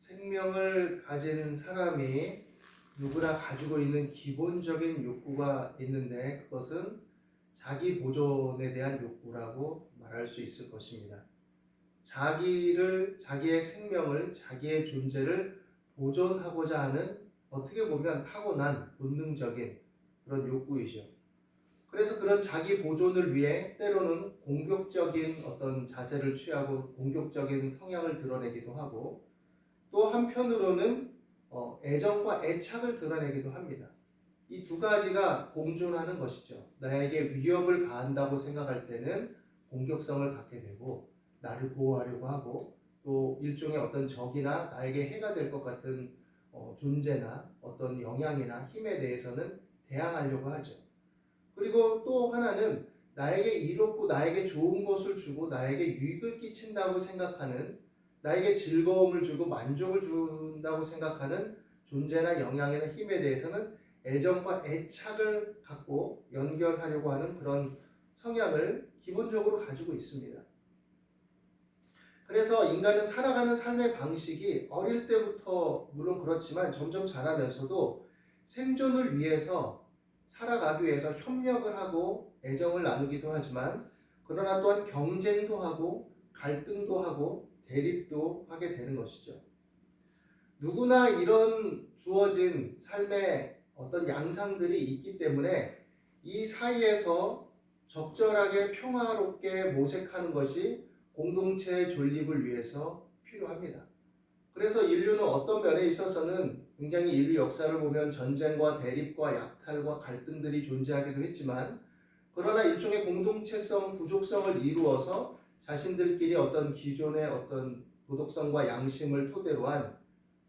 생명을 가진 사람이 누구나 가지고 있는 기본적인 욕구가 있는데 그것은 자기 보존에 대한 욕구라고 말할 수 있을 것입니다. 자기의 생명을, 자기의 존재를 보존하고자 하는 어떻게 보면 타고난 본능적인 그런 욕구이죠. 그래서 그런 자기 보존을 위해 때로는 공격적인 어떤 자세를 취하고 공격적인 성향을 드러내기도 하고 또 한편으로는 애정과 애착을 드러내기도 합니다. 이 두 가지가 공존하는 것이죠. 나에게 위협을 가한다고 생각할 때는 공격성을 갖게 되고 나를 보호하려고 하고 또 일종의 어떤 적이나 나에게 해가 될 것 같은 존재나 어떤 영향이나 힘에 대해서는 대항하려고 하죠. 그리고 또 하나는 나에게 이롭고 나에게 좋은 것을 주고 나에게 유익을 끼친다고 생각하는 나에게 즐거움을 주고 만족을 준다고 생각하는 존재나 영향이나 힘에 대해서는 애정과 애착을 갖고 연결하려고 하는 그런 성향을 기본적으로 가지고 있습니다. 그래서 인간은 살아가는 삶의 방식이 어릴 때부터 물론 그렇지만 점점 자라면서도 생존을 위해서 살아가기 위해서 협력을 하고 애정을 나누기도 하지만 그러나 또한 경쟁도 하고 갈등도 하고 대립도 하게 되는 것이죠. 누구나 이런 주어진 삶의 어떤 양상들이 있기 때문에 이 사이에서 적절하게 평화롭게 모색하는 것이 공동체의 존립을 위해서 필요합니다. 그래서 인류는 어떤 면에 있어서는 굉장히 인류 역사를 보면 전쟁과 대립과 약탈과 갈등들이 존재하기도 했지만 그러나 일종의 공동체성, 부족성을 이루어서 자신들끼리 어떤 기존의 어떤 도덕성과 양심을 토대로 한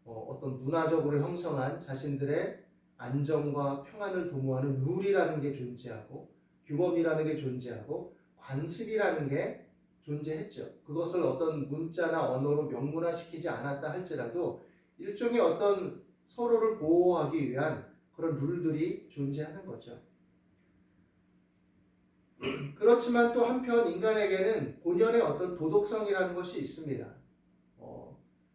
어떤 문화적으로 형성한 자신들의 안정과 평안을 도모하는 룰이라는 게 존재하고 규범이라는 게 존재하고 관습이라는 게 존재했죠. 그것을 어떤 문자나 언어로 명문화시키지 않았다 할지라도 일종의 어떤 서로를 보호하기 위한 그런 룰들이 존재하는 거죠. 그렇지만 또 한편 인간에게는 본연의 어떤 도덕성이라는 것이 있습니다.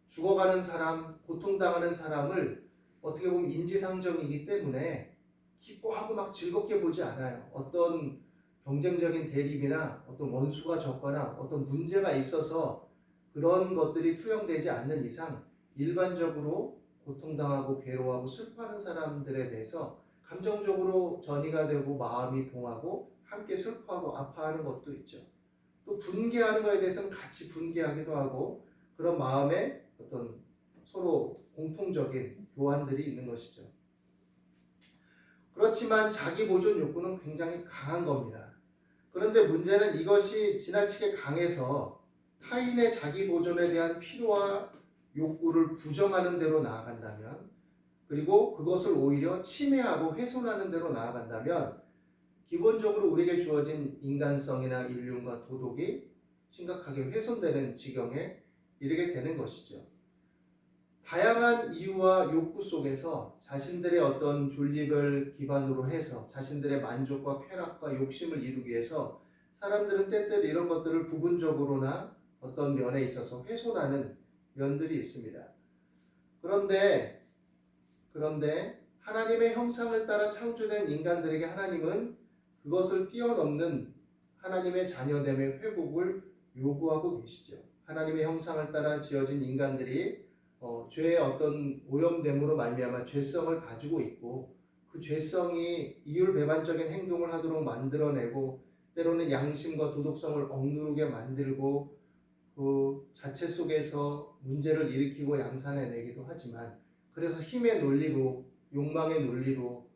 죽어가는 사람, 고통당하는 사람을 어떻게 보면 인지상정이기 때문에 기뻐하고 막 즐겁게 보지 않아요. 어떤 경쟁적인 대립이나 어떤 원수가 적거나 어떤 문제가 있어서 그런 것들이 투영되지 않는 이상 일반적으로 고통당하고 괴로워하고 슬퍼하는 사람들에 대해서 감정적으로 전이가 되고 마음이 동하고 함께 슬퍼하고 아파하는 것도 있죠. 또 분개하는 것에 대해서는 같이 분개하기도 하고 그런 마음에 어떤 서로 공통적인 교환들이 있는 것이죠. 그렇지만 자기 보존 욕구는 굉장히 강한 겁니다. 그런데 문제는 이것이 지나치게 강해서 타인의 자기 보존에 대한 필요와 욕구를 부정하는 대로 나아간다면 그리고 그것을 오히려 침해하고 훼손하는 대로 나아간다면 기본적으로 우리에게 주어진 인간성이나 인륜과 도덕이 심각하게 훼손되는 지경에 이르게 되는 것이죠. 다양한 이유와 욕구 속에서 자신들의 어떤 존립을 기반으로 해서 자신들의 만족과 쾌락과 욕심을 이루기 위해서 사람들은 때때로 이런 것들을 부분적으로나 어떤 면에 있어서 훼손하는 면들이 있습니다. 그런데 하나님의 형상을 따라 창조된 인간들에게 하나님은 그것을 뛰어넘는 하나님의 자녀됨의 회복을 요구하고 계시죠. 하나님의 형상을 따라 지어진 인간들이 죄의 어떤 오염됨으로 말미암아 죄성을 가지고 있고 그 죄성이 이율배반적인 행동을 하도록 만들어내고 때로는 양심과 도덕성을 억누르게 만들고 그 자체 속에서 문제를 일으키고 양산해내기도 하지만 그래서 힘의 논리로 욕망의 논리로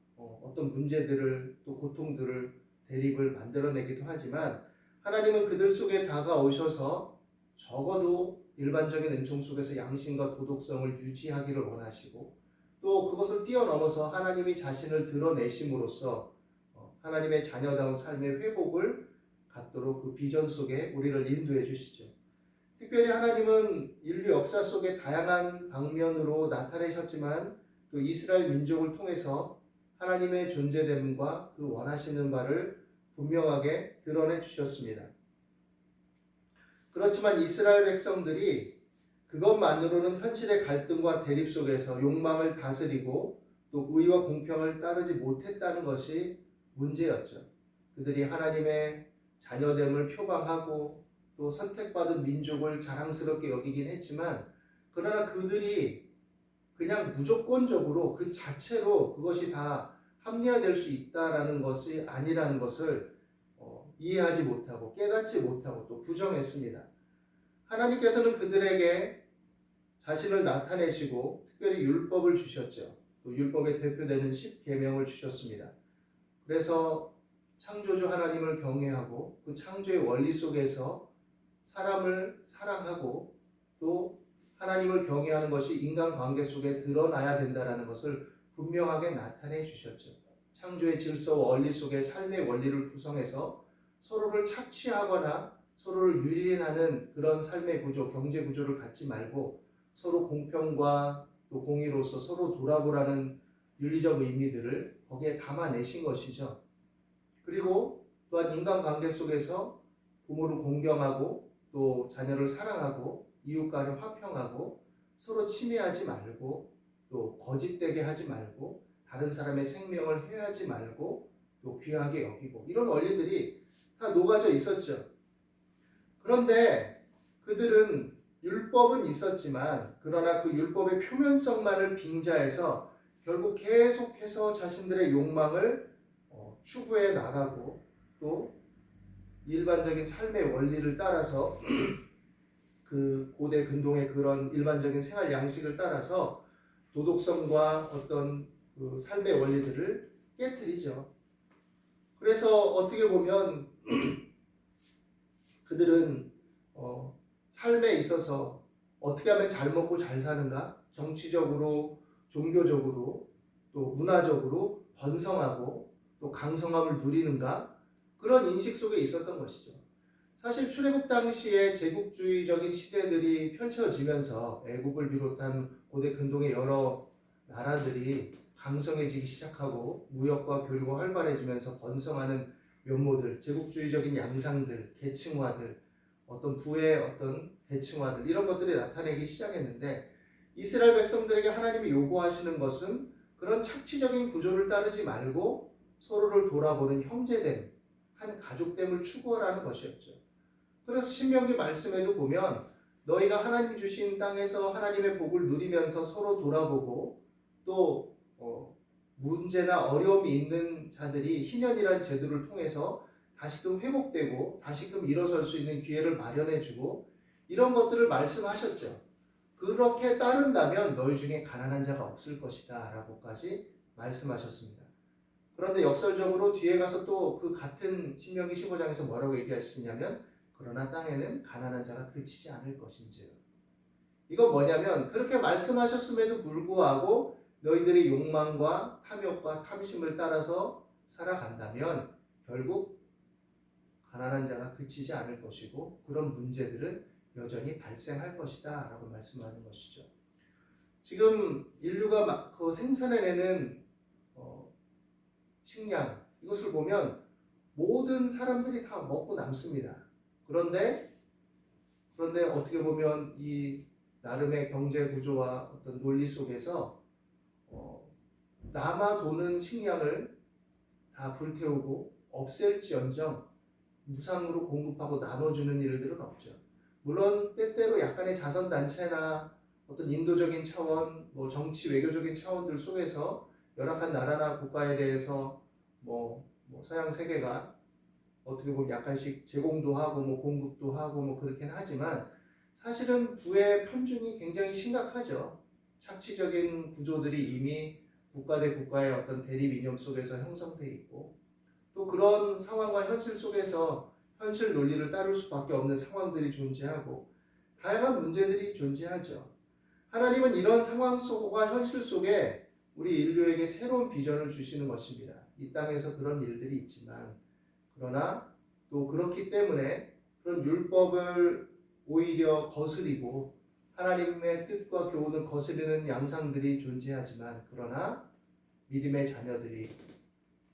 어떤 문제들을 또 고통들을 대립을 만들어내기도 하지만 하나님은 그들 속에 다가오셔서 적어도 일반적인 은총 속에서 양심과 도덕성을 유지하기를 원하시고 또 그것을 뛰어넘어서 하나님이 자신을 드러내심으로써 하나님의 자녀다운 삶의 회복을 갖도록 그 비전 속에 우리를 인도해 주시죠. 특별히 하나님은 인류 역사 속에 다양한 방면으로 나타내셨지만 또 이스라엘 민족을 통해서 하나님의 존재됨과 그 원하시는 바를 분명하게 드러내 주셨습니다. 그렇지만 이스라엘 백성들이 그것만으로는 현실의 갈등과 대립 속에서 욕망을 다스리고 또 의와 공평을 따르지 못했다는 것이 문제였죠. 그들이 하나님의 자녀됨을 표방하고 또 선택받은 민족을 자랑스럽게 여기긴 했지만, 그러나 그들이 그냥 무조건적으로 그 자체로 그것이 다 합리화될 수 있다라는 것이 아니라는 것을 이해하지 못하고 깨닫지 못하고 또 부정했습니다. 하나님께서는 그들에게 자신을 나타내시고 특별히 율법을 주셨죠. 또 율법에 대표되는 10계명을 주셨습니다. 그래서 창조주 하나님을 경외하고 그 창조의 원리 속에서 사람을 사랑하고 또 하나님을 경외하는 것이 인간관계 속에 드러나야 된다는 것을 분명하게 나타내 주셨죠. 창조의 질서와 원리 속에 삶의 원리를 구성해서 서로를 착취하거나 서로를 유린하는 그런 삶의 구조, 경제 구조를 갖지 말고 서로 공평과 또 공의로서 서로 돌아보라는 윤리적 의미들을 거기에 담아내신 것이죠. 그리고 또한 인간관계 속에서 부모를 공경하고 또 자녀를 사랑하고 이웃간에 화평하고 서로 침해하지 말고 또 거짓되게 하지 말고 다른 사람의 생명을 해하지 말고 또 귀하게 여기고, 이런 원리들이 다 녹아져 있었죠. 그런데 그들은 율법은 있었지만 그러나 그 율법의 표면성만을 빙자해서 결국 계속해서 자신들의 욕망을 추구해 나가고 또 일반적인 삶의 원리를 따라서 그 고대 근동의 그런 일반적인 생활 양식을 따라서 도덕성과 어떤 그 삶의 원리들을 깨트리죠. 그래서 어떻게 보면 그들은 삶에 있어서 어떻게 하면 잘 먹고 잘 사는가, 정치적으로, 종교적으로, 또 문화적으로 번성하고 또 강성함을 누리는가, 그런 인식 속에 있었던 것이죠. 사실 출애굽 당시에 제국주의적인 시대들이 펼쳐지면서 애국을 비롯한 고대 근동의 여러 나라들이 강성해지기 시작하고 무역과 교류가 활발해지면서 번성하는 면모들, 제국주의적인 양상들, 계층화들, 어떤 부의 어떤 계층화들, 이런 것들이 나타내기 시작했는데, 이스라엘 백성들에게 하나님이 요구하시는 것은 그런 착취적인 구조를 따르지 말고 서로를 돌아보는 형제됨, 한 가족됨을 추구하라는 것이었죠. 그래서 신명기 말씀에도 보면 너희가 하나님 주신 땅에서 하나님의 복을 누리면서 서로 돌아보고 또 문제나 어려움이 있는 자들이 희년이라는 제도를 통해서 다시금 회복되고 다시금 일어설 수 있는 기회를 마련해주고, 이런 것들을 말씀하셨죠. 그렇게 따른다면 너희 중에 가난한 자가 없을 것이다 라고까지 말씀하셨습니다. 그런데 역설적으로 뒤에 가서 또 그 같은 신명기 15장에서 뭐라고 얘기하시냐면 그러나 땅에는 가난한 자가 그치지 않을 것인즉, 이건 뭐냐면 그렇게 말씀하셨음에도 불구하고 너희들의 욕망과 탐욕과 탐심을 따라서 살아간다면 결국 가난한 자가 그치지 않을 것이고 그런 문제들은 여전히 발생할 것이다 라고 말씀하는 것이죠. 지금 인류가 그 생산해내는 식량, 이것을 보면 모든 사람들이 다 먹고 남습니다. 그런데 어떻게 보면 이 나름의 경제 구조와 어떤 논리 속에서 남아도는 식량을 다 불태우고 없앨지언정 무상으로 공급하고 나눠주는 일들은 없죠. 물론 때때로 약간의 자선단체나 어떤 인도적인 차원, 정치 외교적인 차원들 속에서 열악한 나라나 국가에 대해서 서양 세계가 어떻게 보면 약간씩 제공도 하고 공급도 하고 그렇긴 하지만 사실은 부의 편중이 굉장히 심각하죠. 착취적인 구조들이 이미 국가 대 국가의 어떤 대립 이념 속에서 형성되어 있고, 또 그런 상황과 현실 속에서 현실 논리를 따를 수밖에 없는 상황들이 존재하고 다양한 문제들이 존재하죠. 하나님은 이런 상황 속과 현실 속에 우리 인류에게 새로운 비전을 주시는 것입니다. 이 땅에서 그런 일들이 있지만 그러나 또 그렇기 때문에 그런 율법을 오히려 거스리고 하나님의 뜻과 교훈을 거스르는 양상들이 존재하지만 그러나 믿음의 자녀들이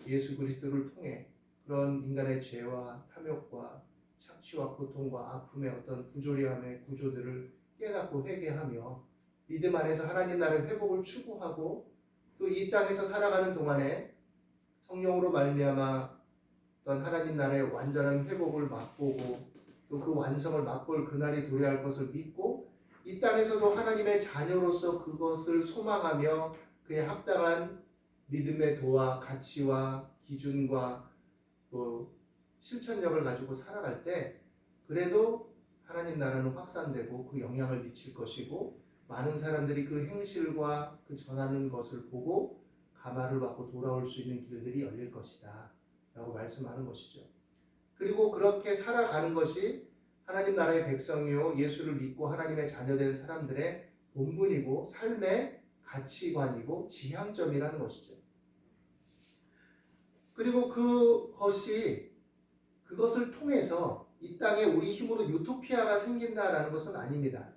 예수 그리스도를 통해 그런 인간의 죄와 탐욕과 착취와 고통과 아픔의 어떤 부조리함의 구조들을 깨닫고 회개하며 믿음 안에서 하나님 나라의 회복을 추구하고 또 이 땅에서 살아가는 동안에 성령으로 말미암아 어떤 하나님 나라의 완전한 회복을 맛보고 또 그 완성을 맛볼 그날이 도래할 것을 믿고 이 땅에서도 하나님의 자녀로서 그것을 소망하며 그에 합당한 믿음의 도와 가치와 기준과 또 실천력을 가지고 살아갈 때 그래도 하나님 나라는 확산되고 그 영향을 미칠 것이고 많은 사람들이 그 행실과 그 전하는 것을 보고 감화를 받고 돌아올 수 있는 길들이 열릴 것이다 라고 말씀하는 것이죠. 그리고 그렇게 살아가는 것이 하나님 나라의 백성이요 예수를 믿고 하나님의 자녀된 사람들의 본분이고 삶의 가치관이고 지향점이라는 것이죠. 그리고 그것을 통해서 이 땅에 우리 힘으로 유토피아가 생긴다라는 것은 아닙니다.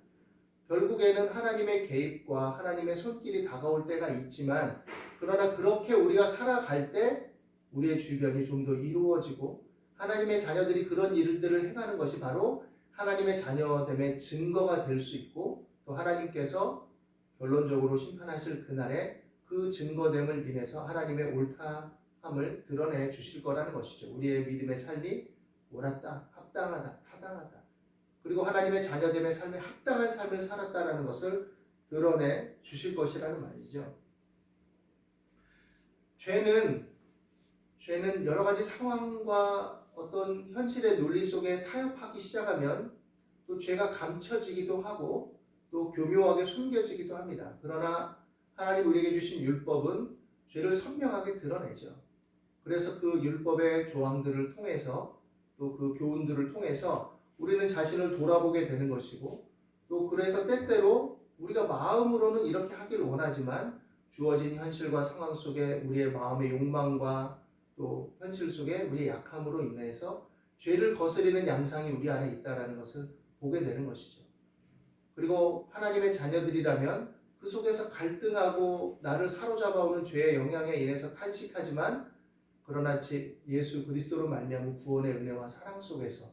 결국에는 하나님의 개입과 하나님의 손길이 다가올 때가 있지만 그러나 그렇게 우리가 살아갈 때 우리의 주변이 좀 더 이루어지고 하나님의 자녀들이 그런 일들을 행하는 것이 바로 하나님의 자녀됨의 증거가 될 수 있고 또 하나님께서 결론적으로 심판하실 그날에 그 증거됨을 인해서 하나님의 옳다함을 드러내 주실 거라는 것이죠. 우리의 믿음의 삶이 옳았다, 합당하다, 타당하다. 그리고 하나님의 자녀됨의 삶에 합당한 삶을 살았다라는 것을 드러내 주실 것이라는 말이죠. 죄는 여러 가지 상황과 어떤 현실의 논리 속에 타협하기 시작하면 또 죄가 감춰지기도 하고 또 교묘하게 숨겨지기도 합니다. 그러나 하나님 우리에게 주신 율법은 죄를 선명하게 드러내죠. 그래서 그 율법의 조항들을 통해서 또 그 교훈들을 통해서 우리는 자신을 돌아보게 되는 것이고 또 그래서 때때로 우리가 마음으로는 이렇게 하길 원하지만 주어진 현실과 상황 속에 우리의 마음의 욕망과 또 현실 속에 우리의 약함으로 인해서 죄를 거스리는 양상이 우리 안에 있다는 것을 보게 되는 것이죠. 그리고 하나님의 자녀들이라면 그 속에서 갈등하고 나를 사로잡아오는 죄의 영향에 인해서 탄식하지만 그러나 예수 그리스도로 말미암은 구원의 은혜와 사랑 속에서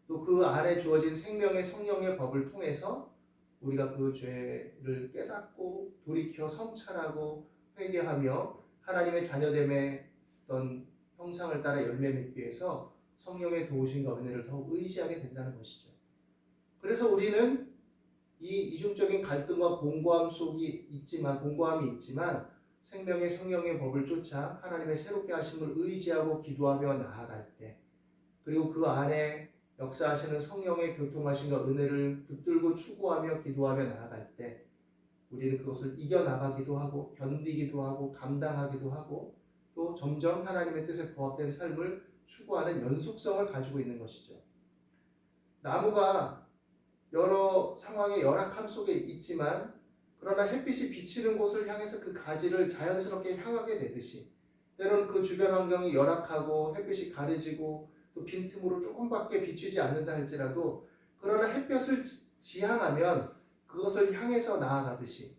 또 그 안에 주어진 생명의 성령의 법을 통해서 우리가 그 죄를 깨닫고 돌이켜 성찰하고 회개하며 하나님의 자녀됨의 어떤 형상을 따라 열매 맺기 위해서 성령의 도우심과 은혜를 더욱 의지하게 된다는 것이죠. 그래서 우리는 이 이중적인 갈등과 공고함이 있지만 생명의 성령의 법을 쫓아 하나님의 새롭게 하심을 의지하고 기도하며 나아갈 때 그리고 그 안에 역사하시는 성령의 교통하심과 은혜를 붙들고 추구하며 기도하며 나아갈 때 우리는 그것을 이겨나가기도 하고 견디기도 하고 감당하기도 하고 또 점점 하나님의 뜻에 부합된 삶을 추구하는 연속성을 가지고 있는 것이죠. 나무가 여러 상황의 열악함 속에 있지만 그러나 햇빛이 비치는 곳을 향해서 그 가지를 자연스럽게 향하게 되듯이 때로는 그 주변 환경이 열악하고 햇빛이 가려지고 또 빈틈으로 조금밖에 비추지 않는다 할지라도 그러나 햇볕을 지향하면 그것을 향해서 나아가듯이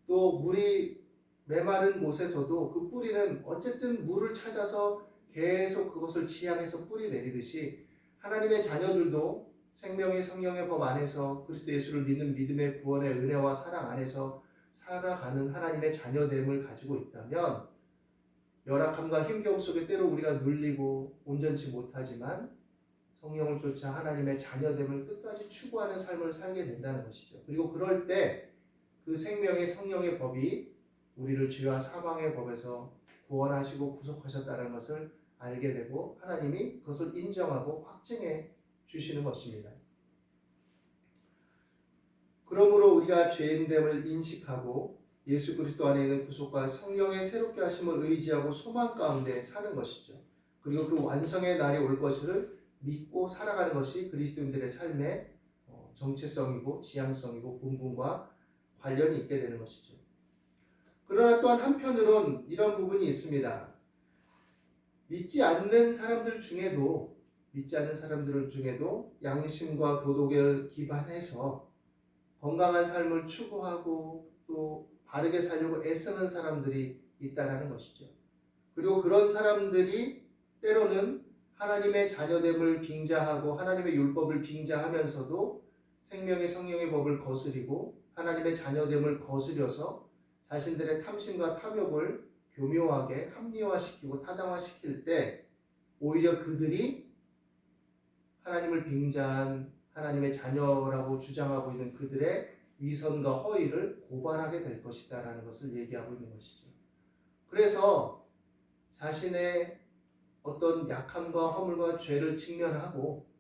또 물이 메마른 곳에서도 그 뿌리는 어쨌든 물을 찾아서 계속 그것을 지향해서 뿌리 내리듯이 하나님의 자녀들도 생명의 성령의 법 안에서 그리스도 예수를 믿는 믿음의 구원의 은혜와 사랑 안에서 살아가는 하나님의 자녀됨을 가지고 있다면 열악함과 힘겨움 속에 때로 우리가 눌리고 온전치 못하지만 성령을 쫓아 하나님의 자녀됨을 끝까지 추구하는 삶을 살게 된다는 것이죠. 그리고 그럴 때 그 생명의 성령의 법이 우리를 죄와 사망의 법에서 구원하시고 구속하셨다는 것을 알게 되고 하나님이 그것을 인정하고 확증해 주시는 것입니다. 그러므로 우리가 죄인됨을 인식하고 예수 그리스도 안에 있는 구속과 성령의 새롭게 하심을 의지하고 소망 가운데 사는 것이죠. 그리고 그 완성의 날이 올 것을 믿고 살아가는 것이 그리스도인들의 삶의 정체성이고 지향성이고 본분과 관련이 있게 되는 것이죠. 그러나 또한 한편으론 이런 부분이 있습니다. 믿지 않는 사람들 중에도 양심과 도덕을 기반해서 건강한 삶을 추구하고 또 바르게 살려고 애쓰는 사람들이 있다는 것이죠. 그리고 그런 사람들이 때로는 하나님의 자녀됨을 빙자하고 하나님의 율법을 빙자하면서도 생명의 성령의 법을 거스리고 하나님의 자녀됨을 거스려서 자신들의 탐심과 탐욕을 교묘하게 합리화시키고 타당화시킬 때 오히려 그들이 하나님을 빙자한 하나님의 자녀라고 주장하고 있는 그들의 위선과 허위를 고발하게 될 것이다 라는 것을 얘기하고 있는 것이죠. 그래서 자신의 어떤 약함과 허물과 죄를 직면하고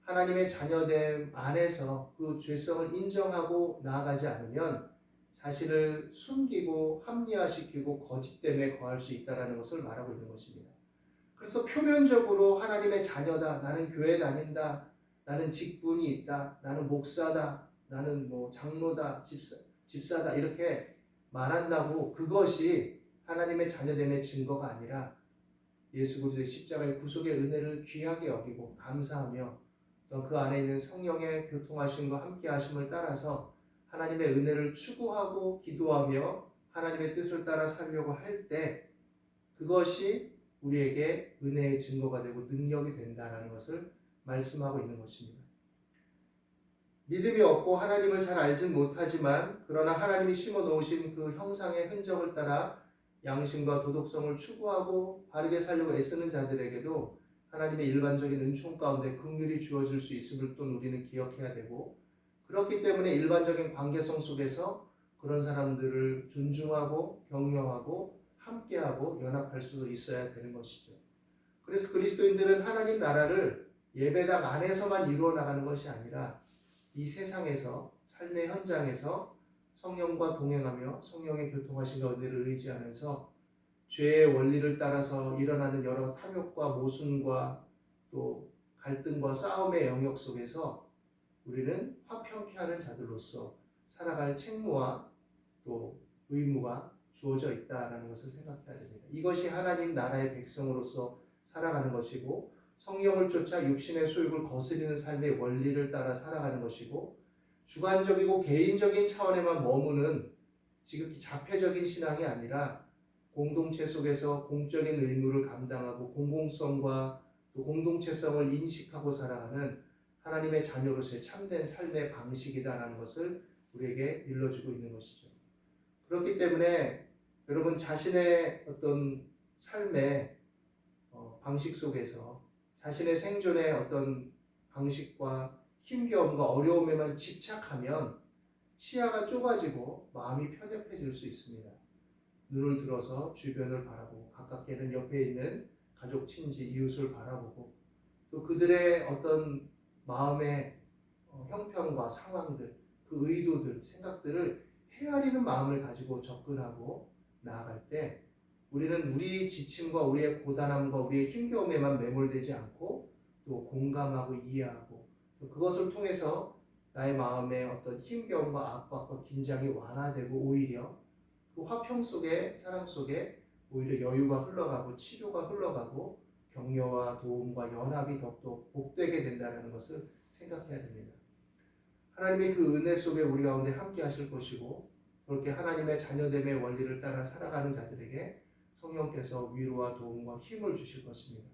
하나님의 자녀됨 안에서 그 죄성을 인정하고 나아가지 않으면 자신을 숨기고 합리화시키고 거짓됨에 거할 수 있다는 것을 말하고 있는 것입니다. 그래서 표면적으로 하나님의 자녀다, 나는 교회 다닌다, 나는 직분이 있다, 나는 목사다, 나는 장로다, 집사다 이렇게 말한다고 그것이 하나님의 자녀됨의 증거가 아니라 예수 그리스도의 십자가의 구속의 은혜를 귀하게 여기고 감사하며 또 그 안에 있는 성령의 교통하심과 함께하심을 따라서 하나님의 은혜를 추구하고 기도하며 하나님의 뜻을 따라 살려고 할 때 그것이 우리에게 은혜의 증거가 되고 능력이 된다는 것을 말씀하고 있는 것입니다. 믿음이 없고 하나님을 잘 알진 못하지만 그러나 하나님이 심어 놓으신 그 형상의 흔적을 따라 양심과 도덕성을 추구하고 바르게 살려고 애쓰는 자들에게도 하나님의 일반적인 은총 가운데 긍휼이 주어질 수 있음을 또 우리는 기억해야 되고, 그렇기 때문에 일반적인 관계성 속에서 그런 사람들을 존중하고 격려하고 함께하고 연합할 수도 있어야 되는 것이죠. 그래서 그리스도인들은 하나님 나라를 예배당 안에서만 이루어 나가는 것이 아니라 이 세상에서 삶의 현장에서 성령과 동행하며 성령의 교통하심과 은혜를 의지하면서 죄의 원리를 따라서 일어나는 여러 탐욕과 모순과 또 갈등과 싸움의 영역 속에서 우리는 화평케 하는 자들로서 살아갈 책무와 또 의무가 주어져 있다는 것을 생각해야 됩니다. 이것이 하나님 나라의 백성으로서 살아가는 것이고, 성령을 쫓아 육신의 소욕을 거스리는 삶의 원리를 따라 살아가는 것이고, 주관적이고 개인적인 차원에만 머무는 지극히 자폐적인 신앙이 아니라 공동체 속에서 공적인 의무를 감당하고 공공성과 또 공동체성을 인식하고 살아가는 하나님의 자녀로서의 참된 삶의 방식이다라는 것을 우리에게 일러주고 있는 것이죠. 그렇기 때문에 여러분 자신의 어떤 삶의 방식 속에서 자신의 생존의 어떤 방식과 힘겨움과 어려움에만 집착하면 시야가 좁아지고 마음이 편협해질 수 있습니다. 눈을 들어서 주변을 바라보고 가깝게는 옆에 있는 가족, 친지, 이웃을 바라보고 또 그들의 어떤 마음의 형편과 상황들, 그 의도들, 생각들을 헤아리는 마음을 가지고 접근하고 나아갈 때 우리는 우리의 지침과 우리의 고단함과 우리의 힘겨움에만 매몰되지 않고 또 공감하고 이해하고 또 그것을 통해서 나의 마음의 어떤 힘겨움과 압박과 긴장이 완화되고 오히려 그 화평 속에 사랑 속에 오히려 여유가 흘러가고 치료가 흘러가고 격려와 도움과 연합이 더욱더 복되게 된다는 것을 생각해야 됩니다. 하나님의 그 은혜 속에 우리 가운데 함께 하실 것이고 그렇게 하나님의 자녀됨의 원리를 따라 살아가는 자들에게 성령께서 위로와 도움과 힘을 주실 것입니다.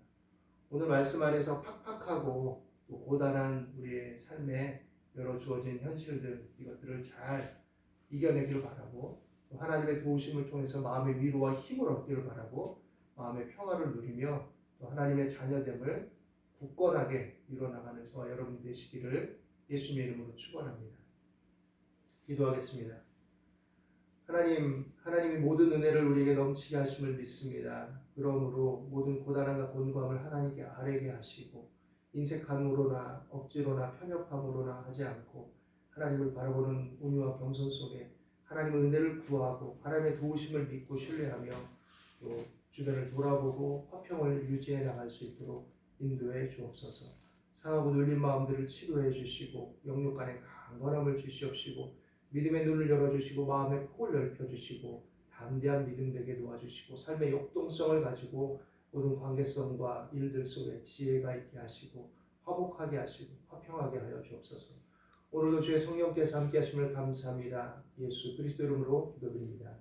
오늘 말씀 안에서 팍팍하고 또 고단한 우리의 삶에 여러 주어진 현실들 이것들을 잘 이겨내기를 바라고 또 하나님의 도우심을 통해서 마음의 위로와 힘을 얻기를 바라고 마음의 평화를 누리며 또 하나님의 자녀됨을 굳건하게 이뤄나가는 저와 여러분 되시기를 예수님의 이름으로 축원합니다. 기도하겠습니다. 하나님이 모든 은혜를 우리에게 넘치게 하심을 믿습니다. 그러므로 모든 고단함과 곤고함을 하나님께 아뢰게 하시고 인색함으로나 억지로나 편협함으로나 하지 않고 하나님을 바라보는 온유와 겸손 속에 하나님의 은혜를 구하고 하나님의 도우심을 믿고 신뢰하며 또 주변을 돌아보고 화평을 유지해 나갈 수 있도록 인도해 주옵소서. 상하고 눌린 마음들을 치료해 주시고 영육 간에 강건함을 주시옵시고 믿음의 눈을 열어주시고 마음의 폭을 넓혀주시고 담대한 믿음 되게 도와주시고 삶의 역동성을 가지고 모든 관계성과 일들 속에 지혜가 있게 하시고 화목하게 하시고 화평하게 하여 주옵소서. 오늘도 주의 성령께서 함께 하심을 감사합니다. 예수 그리스도 이름으로 기도드립니다.